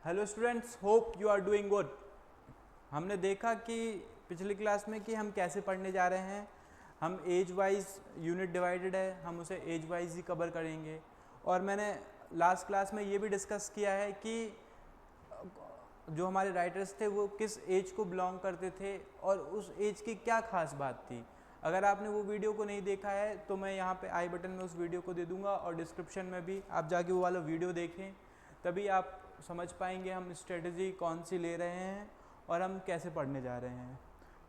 Hello students, hope you are doing good. हमने देखा कि पिछली क्लास में कि हम कैसे पढ़ने जा रहे हैं। हम एज वाइज यूनिट डिवाइडेड है, हम उसे एज वाइज ही कवर करेंगे। और मैंने लास्ट क्लास में ये भी डिस्कस किया है कि जो हमारे राइटर्स थे वो किस एज को बिलोंग करते थे और उस एज की क्या खास बात थी। अगर आपने वो वीडियो को नहीं देखा है तो मैं यहाँ पे आई बटन में उस वीडियो को दे दूँगा और डिस्क्रिप्शन में भी आप जाके वो वाला वीडियो देखें, तभी आप समझ पाएंगे हम स्ट्रेटजी कौन सी ले रहे हैं और हम कैसे पढ़ने जा रहे हैं।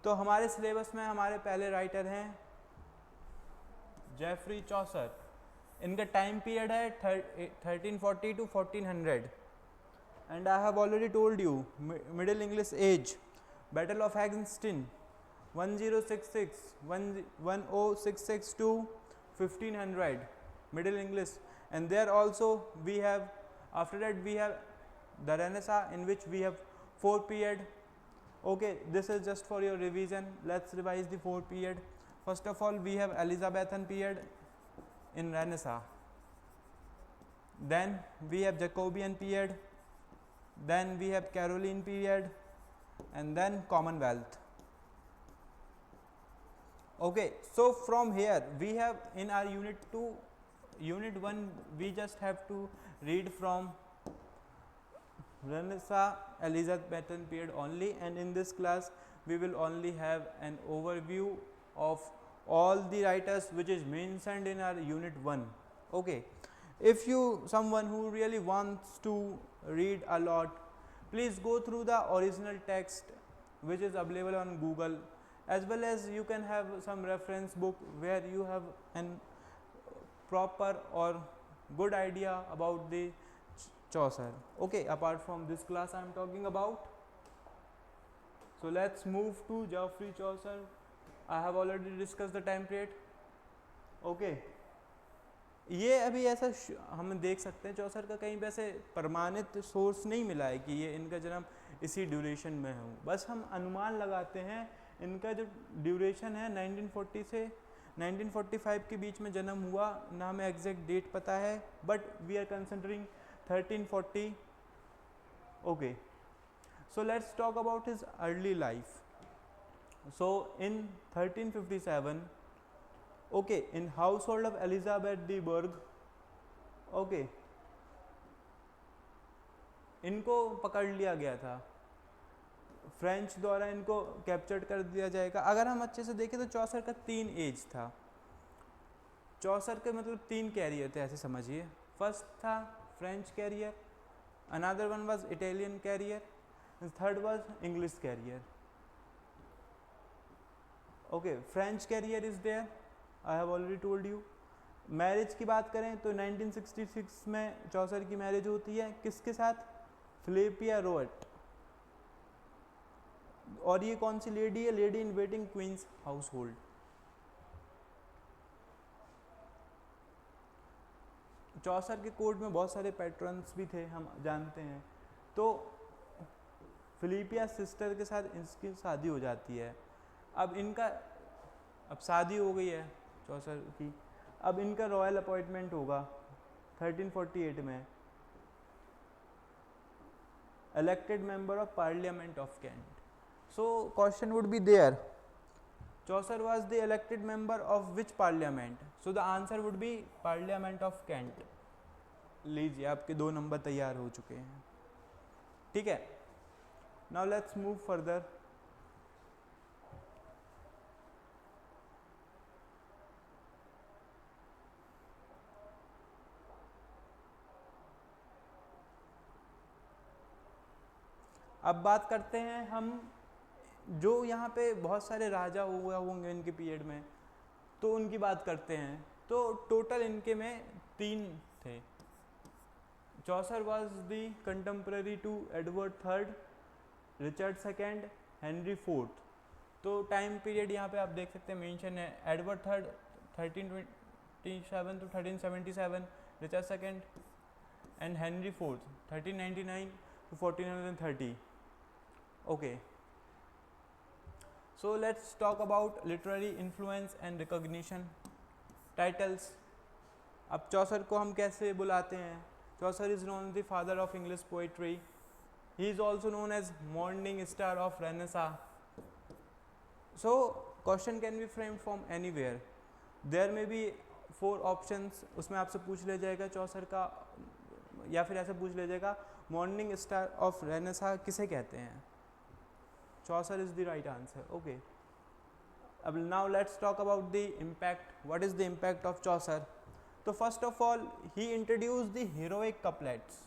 तो हमारे सिलेबस में हमारे पहले राइटर हैं जेफरी चौसर। इनका टाइम पीरियड है 1340 to 1400 and I have already told you Middle English age, Battle of Hastings 1066 1066 to 1500 Middle English. And there also we have, after that we have the Renaissance, in which we have 4 period. Okay, this is just for your revision. Let's revise the 4 period. First of all, we have Elizabethan period in Renaissance, then we have Jacobean period, then we have Caroline period, and then Commonwealth. Okay, so from here we have in our unit 2, unit 1 we just have to read from Renaissance Elizabethan period only, and in this class we will only have an overview of all the writers which is mentioned in our unit 1. Okay, if you someone who really wants to read a lot, please go through the original text which is available on Google, as well as you can have some reference book where you have an proper or good idea about the Chaucer. Okay, apart from this class I am talking about. So let's move to Geoffrey Chaucer. I have already discussed the time period. Okay, ये अभी ऐसा हम देख सकते हैं चौसर का कहीं वैसे प्रमाणित सोर्स नहीं मिला है कि ये इनका जन्म इसी ड्यूरेशन में हो, बस हम अनुमान लगाते हैं। इनका जो ड्यूरेशन है 1940 से 1945 के बीच में जन्म हुआ, ना हमें एग्जैक्ट डेट पता है, but we are considering 1340. Okay, so let's talk about his early life. So in 1357, okay, in household of Elizabeth de Burgh, okay, इनको पकड़ लिया गया था, फ्रेंच द्वारा इनको कैप्चर कर दिया जाएगा। अगर हम अच्छे से देखें तो चौसर का 3 एज था। चौसर के मतलब 3 कैरियर थे, ऐसे समझिए। फर्स्ट था French career, another one was Italian career, third was English career. Okay, French career is there, I have already told you. Marriage की बात करें तो 1966 में चौसर की मैरिज होती है, किसके साथ? फिलिपिया रोएट। और ये कौन सी लेडी है? Lady in waiting, queen's household. Chaucer के कोर्ट में बहुत सारे पैट्रन्स भी थे, हम जानते हैं। तो फिलिपिया सिस्टर के साथ इसकी शादी हो जाती है। अब शादी हो गई है चौसर की, अब इनका रॉयल अपॉइंटमेंट होगा 1348 में, elected member of Parliament of Kent. So question would be there, Chaucer was the elected member of which parliament? So the answer would be Parliament of Kent. लीजिए, आपके 2 नंबर तैयार हो चुके हैं। ठीक है, now let's move further. अब बात करते हैं हम, जो यहाँ पे बहुत सारे राजा हुआ होंगे इनके पीरियड में, तो उनकी बात करते हैं। तो टोटल इनके में 3 थे। Chaucer was the contemporary to Edward third, Richard second, Henry fourth. तो टाइम पीरियड यहाँ पे आप देख सकते हैं मेंशन है, Edward third 1327 to 1377, Richard second and Henry fourth 1399 to 1430. Okay, so let's talk about literary influence and recognition. Titles. अब चौसर को हम कैसे बुलाते हैं? Chaucer is known the father of English poetry, He is also known as morning star of Renaissance. So question can be framed from anywhere. There may be 4 options. उसमें आपसे पूछ लिया जाएगा चौसर का, या फिर ऐसे पूछ लिया जाएगा मॉर्निंग स्टार ऑफ रेनेसा किसे कहते हैं. Chaucer is the right answer. Okay, अब now let's talk about the impact. What is the impact of Chaucer? तो first of all he introduce the heroic couplets.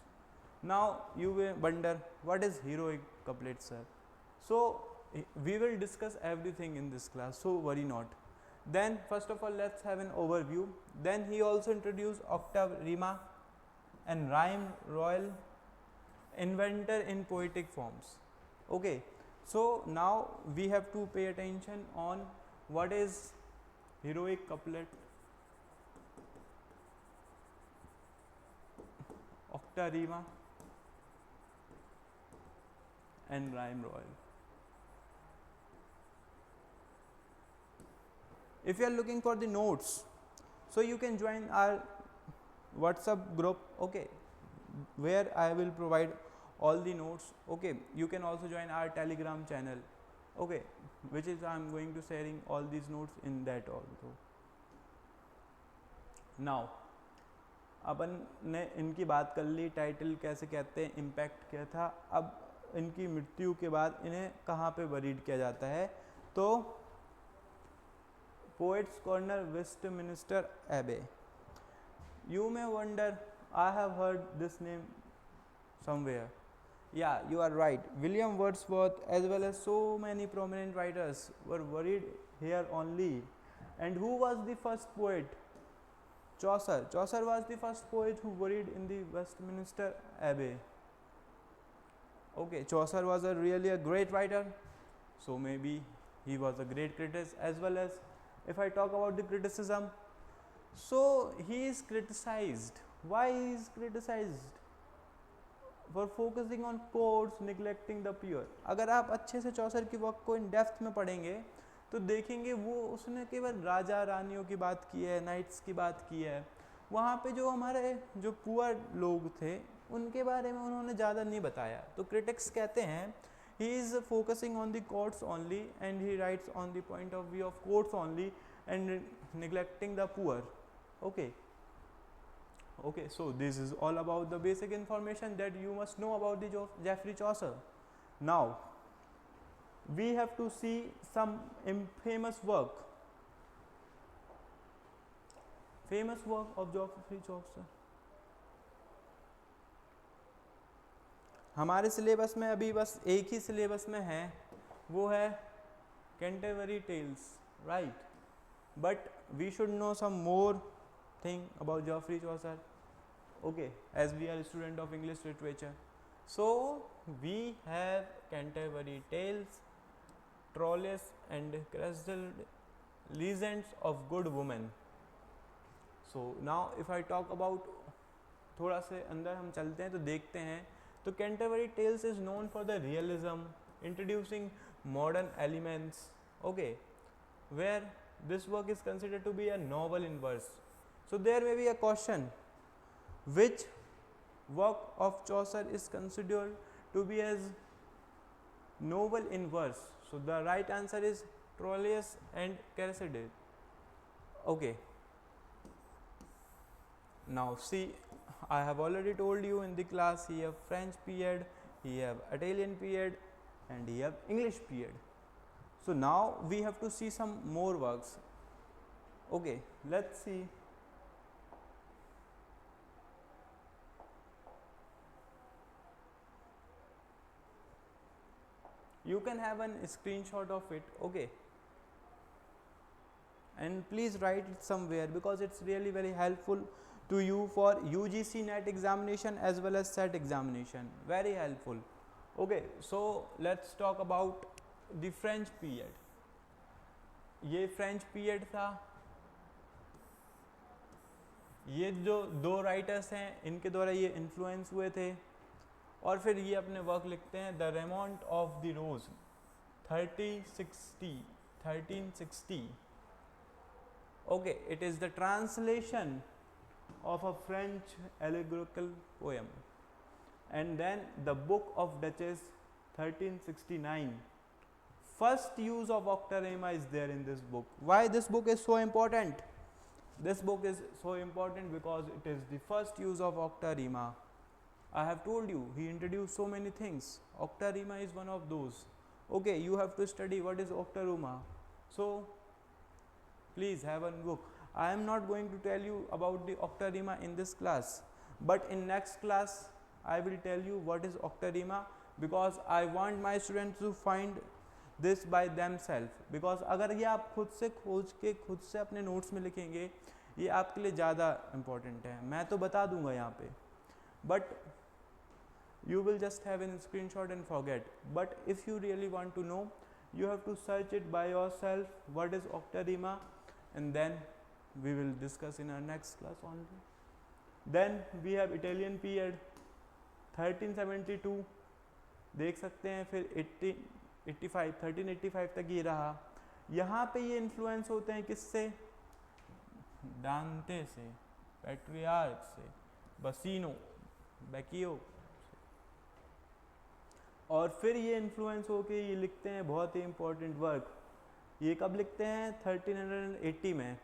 Now you will wonder what is heroic couplet sir. So we will discuss everything in this class, so worry not. Then first of all let's have an overview. Then he also introduced octave rima and rhyme royal, inventor in poetic forms. Okay, so now we have to pay attention on what is heroic couplet, octave rima and rhyme royal. If you are looking for the notes, so you can join our WhatsApp group, okay, where I will provide all the notes. Okay, you can also join our Telegram channel, okay, which is I am going to sharing all these notes in that also. Now अपन ने इनकी बात कर ली, title कैसे कहते हैं, impact क्या था. अब इनकी मृत्यु के बाद इन्हें कहाँ पे बरीड किया जाता है? तो Poets Corner, Westminster Abbey. You may wonder, I have heard this name somewhere. Yeah, you are right. William Wordsworth as well as so many prominent writers were buried here only. And who was the first poet? Chaucer. Chaucer was the first poet who buried in the Westminster Abbey. Okay, Chaucer was really a great writer, so maybe he was a great critic as well as. If I talk about the criticism, so he is criticized. Why he is criticized? For focusing on quotes, neglecting the pure. अगर आप अच्छे से चौसर की work को in depth में पढ़ेंगे तो देखेंगे वो उसने केवल राजा रानियों की बात की है, नाइट्स की बात की है. वहाँ पे जो हमारे जो पुअर लोग थे उनके बारे में उन्होंने ज़्यादा नहीं बताया. तो क्रिटिक्स कहते हैं he is focusing on the quotes only and he writes on the point of view of quotes only and neglecting the poor. Okay, okay, so this is all about the basic information that you must know about the Geoffrey Chaucer. Now we have to see some famous work of Geoffrey Chaucer. हमारे syllabus में अभी बस एक ही syllabus में है, वो है Canterbury Tales, right. But we should know some more thing about Geoffrey Chaucer. Okay, as we are student of English literature, so we have Canterbury Tales, Troilus and Criseyde, legends of good women. So now if I talk about, थोड़ा से अंदर हम चलते हैं तो देखते हैं. तो Canterbury Tales is known for the realism, introducing modern elements, okay, where this work is considered to be a novel in verse. So there may be a question, which work of Chaucer is considered to be as novel in verse? So the right answer is Troilus and Cressida. Okay, now see, I have already told you in the class he have French period, he have Italian period and he have English period. So now we have to see some more works. Okay, let's see. You can have a screenshot of it, okay, and please write it somewhere because it's really very helpful to you for UGC NET examination as well as SET examination. Very helpful. Okay, so let's talk about the French period. ये French period था. ये जो दो writers हैं इनके द्वारा ये influence हुए थे और फिर ये अपने वर्क लिखते हैं. The Romaunt of the rose 1360. Okay, it is the translation of a French allegorical poem. And then the Book of Duchess 1369. First use of octarema is there in this book. Why this book is so important? This book is so important because it is the first use of octarema. I have told you, he introduced so many things. Octarema is one of those. Okay, you have to study what is octarema. So, please have a book. I am not going to tell you about the octarema in this class, but in next class I will tell you what is octarema, because I want my students to find this by themselves. Because अगर ये आप खुद से खोज के खुद से अपने नोट्स में लिखेंगे, ये आपके लिए ज़्यादा इम्पोर्टेंट है. मैं तो बता दूंगा यहाँ पे, but you will just have a screenshot and forget. But if you really want to know, you have to search it by yourself, what is octarema, and then we will discuss in our next class only. Then we have Italian period 1372, देख सकते हैं. फिर 1385 तक ये रहा. यहाँ पे ये इन्फ्लुएंस होते हैं किससे? डांते से, पेट्रियार्क से, बसीनो, बैकियो. और फिर ये इन्फ्लुएंस होके ये लिखते हैं बहुत ही इम्पोर्टेंट वर्क. ये कब लिखते हैं? 1380 में.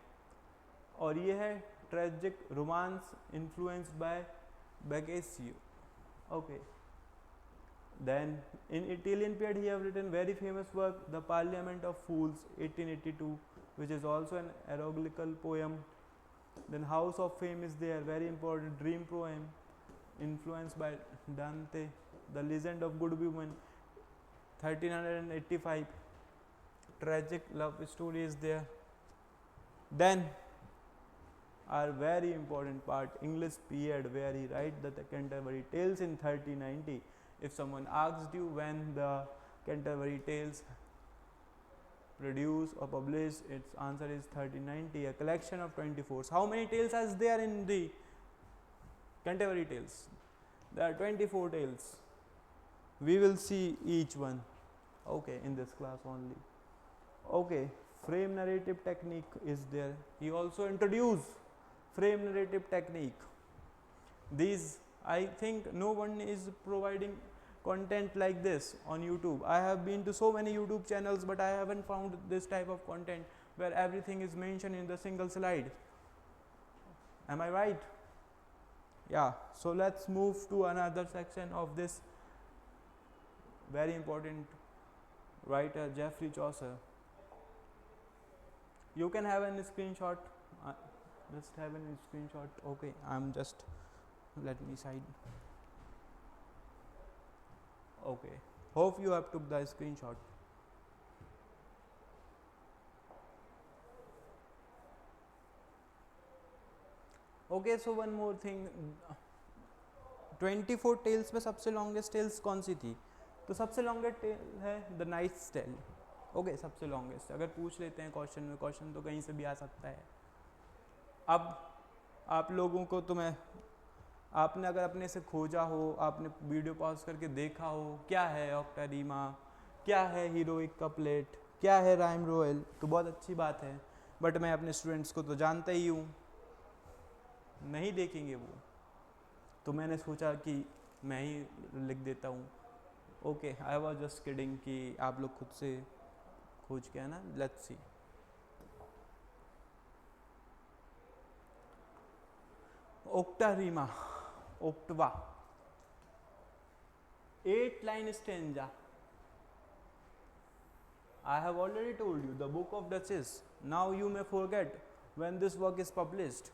और ये है tragic romance influenced by Boccaccio. Okay. Then in Italian period he have written very famous work, The Parliament of Fools 1882, which is also an allegorical poem. Then House of Fame is there, very important dream poem influenced by Dante. The Legend of Good Woman 1385, tragic love story is there. Then our very important part, English period, where he write the Canterbury Tales in 1390. If someone asked you when the Canterbury Tales produced or published, its answer is 1390, a collection of 24. How many tales is there in the Canterbury Tales? There are 24 tales. We will see each one, okay, in this class only. Okay, frame narrative technique is there. He also introduced frame narrative technique. These, I think no one is providing content like this on YouTube. I have been to so many YouTube channels, but I haven't found this type of content where everything is mentioned in the single slide. Am I right? Yeah. So let's move to another section of this very important writer, Geoffrey Chaucer. You can have a screenshot. Just have a screenshot. Okay, I'm just, let me side. Okay, hope you have took the screenshot. Okay, so one more thing, 24 tales में सबसे longest tales कौन सी थी? तो सबसे longest tell है the knight's tell. Okay, सबसे longest. अगर पूछ लेते हैं क्वेश्चन में, क्वेश्चन तो कहीं से भी आ सकता है. अब आप लोगों को तो मैं, आपने अगर अपने से खोजा हो, आपने वीडियो पॉज करके देखा हो क्या है ऑक्टारीमा, क्या है हीरोइक कपलेट, क्या है राइम रोयल, तो बहुत अच्छी बात है. बट मैं अपने स्टूडेंट्स को तो जानता ही हूँ, नहीं देखेंगे वो, तो मैंने सोचा कि मैं ही लिख देता हूँ. Okay, I was just kidding कि आप लोग खुद से खोज के, है ना. Let's see. Octarema, Octava, 8-line stanza. I have already told you the Book of Duchess. Now you may forget when this work is published,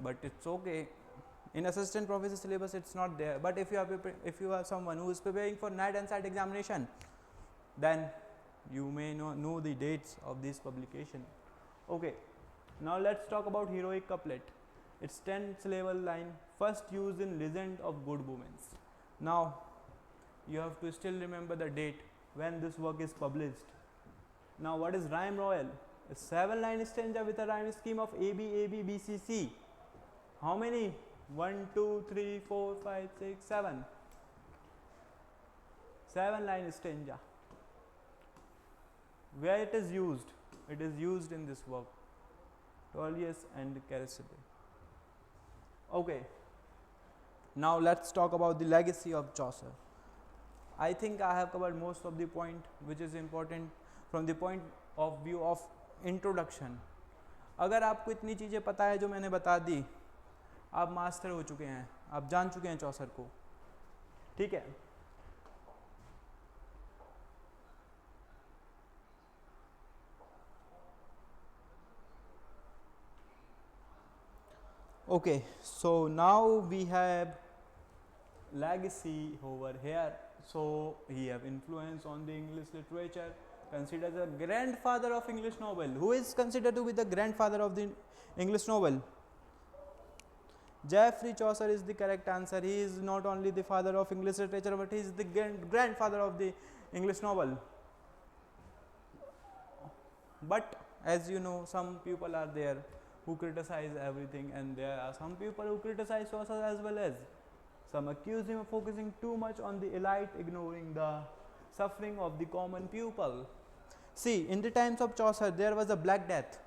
but it's okay. In assistant professor syllabus it's not there, but if you are someone who is preparing for NET and SAT examination, then you may know the dates of this publication. Okay, now let's talk about heroic couplet. It's 10 syllable line, first used in Legend of Good Women. Now you have to still remember the date when this work is published. Now what is rhyme royal? A 7-line stanza with a rhyme scheme of AB, AB, B, C, C. How many? 1, 2, 3, 4, 5, 6, 7. 7-line stanza. Where it is used? It is used in this work, Tullius and Carassibe. Okay. Now let's talk about the legacy of Chaucer. I think I have covered most of the point which is important from the point of view of introduction. अगर आपको इतनी चीज़ें पता है जो मैंने बता दी, आप मास्टर हो चुके हैं, आप जान चुके हैं चौसर को, ठीक है. Okay, so now we have legacy over here. So he have influence on the English literature, considered the grandfather of English novel. Who is considered to be the grandfather of the English novel? Geoffrey Chaucer is the correct answer. He is not only the father of English literature, but he is the grandfather of the English novel. But as you know, some people are there who criticize everything, and there are some people who criticize Chaucer as well as. Some accuse him of focusing too much on the elite, ignoring the suffering of the common people. See, in the times of Chaucer, there was a Black Death.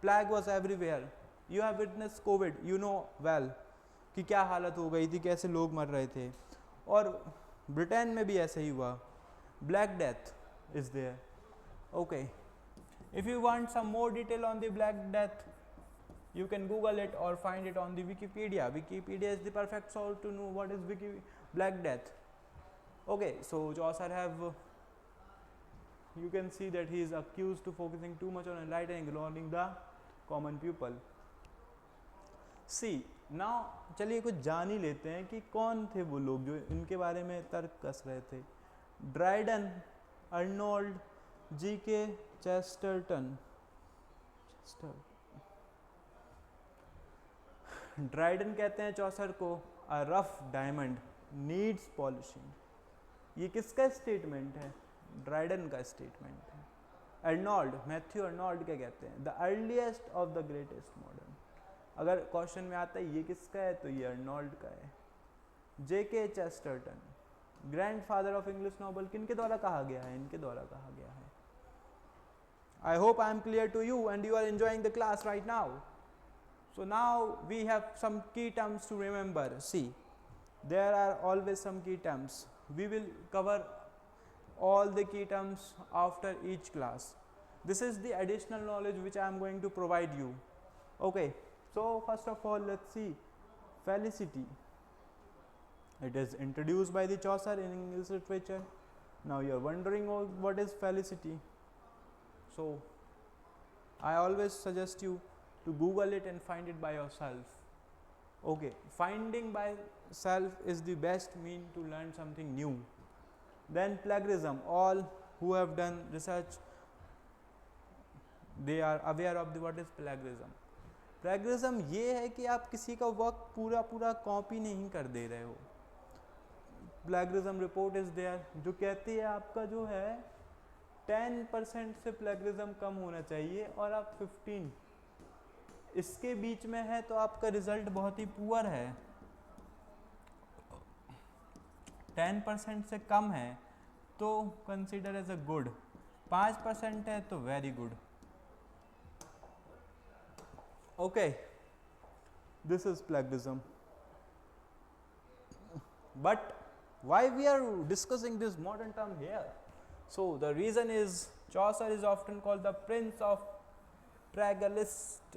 Plague was everywhere. You have witnessed COVID, you know well कि क्या हालत हो गई थी, कैसे लोग मर रहे थे. और ब्रिटेन में भी ऐसे ही हुआ. Black Death is there. Okay. If you want some more detail on the Black Death, you can Google it or find it on the Wikipedia. Wikipedia is the perfect source to know what is Black Death. Okay, so Chaucer have, you can see that he is accused to focusing too much on elite and ignoring the common people. See, now चलिए कुछ जान ही लेते हैं कि कौन थे वो लोग जो इनके बारे में तर्क कस रहे थे. Dryden, Arnold, GK. Chesterton. Dryden कहते हैं चौसर को a rough diamond needs polishing. ये किसका स्टेटमेंट है? ड्राइडन का स्टेटमेंट है. अर्नोल्ड, मैथ्यू अर्नोल्ड क्या कहते हैं? The earliest of the greatest modern. अगर क्वेश्चन में आता है ये किसका है तो ये अर्नोल्ड का है. JK. Chesterton, grandfather of English novel, किनके द्वारा कहा गया है? इनके द्वारा कहा गया है. I hope I am clear to you and you are enjoying the class right now. So now we have some key terms to remember. See, there are always some key terms. We will cover all the key terms after each class. This is the additional knowledge which I am going to provide you. Okay, so first of all, let's see felicity. It is introduced by the Chaucer in English literature. Now you are wondering what is felicity. So I always suggest you to Google it and find it by yourself. Okay, finding by self is the best mean to learn something new. Then plagiarism. All who have done research, they are aware of the what is plagiarism. Plagiarism ये है कि आप किसी का work पूरा copy नहीं कर दे रहे हो. Plagiarism report is there जो कहती है आपका जो है 10% से प्लेगरिज्म कम होना चाहिए और आप 15 इसके बीच में है तो आपका रिजल्ट बहुत ही पुअर है. 10% से कम है तो कंसीडर एज अ गुड, 5% है तो very good. Okay, this is plagiarism. But why we are discussing this modern term here? So the reason is Chaucer is often called the prince of plagiarist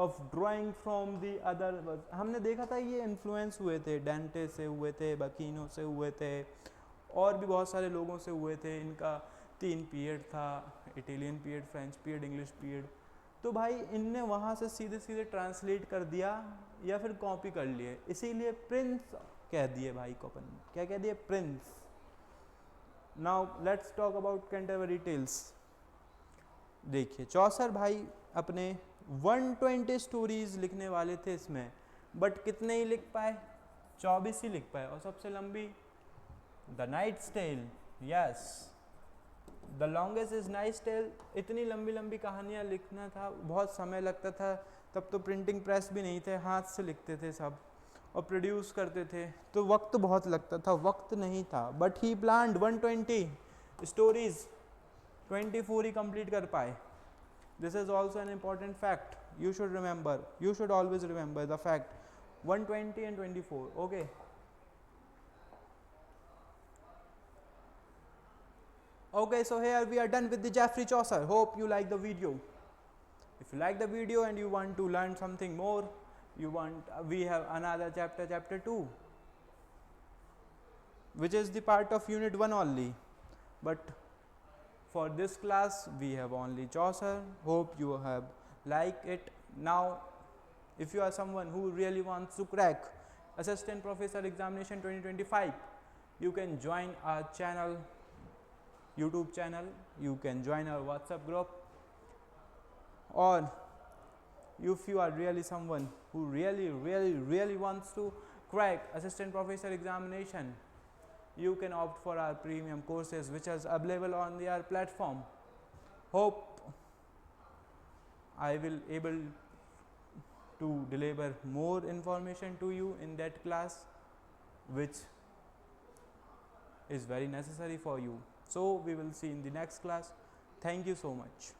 of drawing from the other. हमने देखा था ये influence हुए थे, Dante से हुए थे, बकीनो से हुए थे और भी बहुत सारे लोगों से हुए थे. इनका 3 पीरियड था, Italian period, French period, English period. तो भाई इनने वहाँ से सीधे सीधे ट्रांसलेट कर दिया या फिर कॉपी कर लिए, इसीलिए प्रिंस कह दिए भाई को. अपन क्या कह दिए? Prince. Now let's talk about Canterbury Tales. देखिए चौसर भाई अपने 120 स्टोरीज लिखने वाले थे इसमें, बट कितने ही लिख पाए? 24 ही लिख पाए. और सबसे लंबी the knight's tale. Yes, the longest is knight's tale. इतनी लंबी लंबी कहानियाँ लिखना था, बहुत समय लगता था. तब तो प्रिंटिंग प्रेस भी नहीं थे, हाथ से लिखते थे सब और प्रोड्यूस करते थे, तो वक्त बहुत लगता था, वक्त नहीं था. But he planned 120 stories, 24 he complete कर पाए. This is also an important fact. You should remember, you should always remember the fact 120 and 24. Okay. Okay, so here we are done with the Geoffrey Chaucer. Hope you like the video. If you like the video and you want to learn something more, we have another chapter, chapter 2, which is the part of unit 1 only. But for this class we have only Chaucer. Hope you have liked it. Now if you are someone who really wants to crack Assistant Professor Examination 2025, you can join our channel, YouTube channel, you can join our WhatsApp group, or if you are really someone who really wants to crack Assistant Professor Examination, you can opt for our premium courses which is available on our platform. Hope I will able to deliver more information to you in that class, which is very necessary for you. So we will see in the next class. Thank you so much.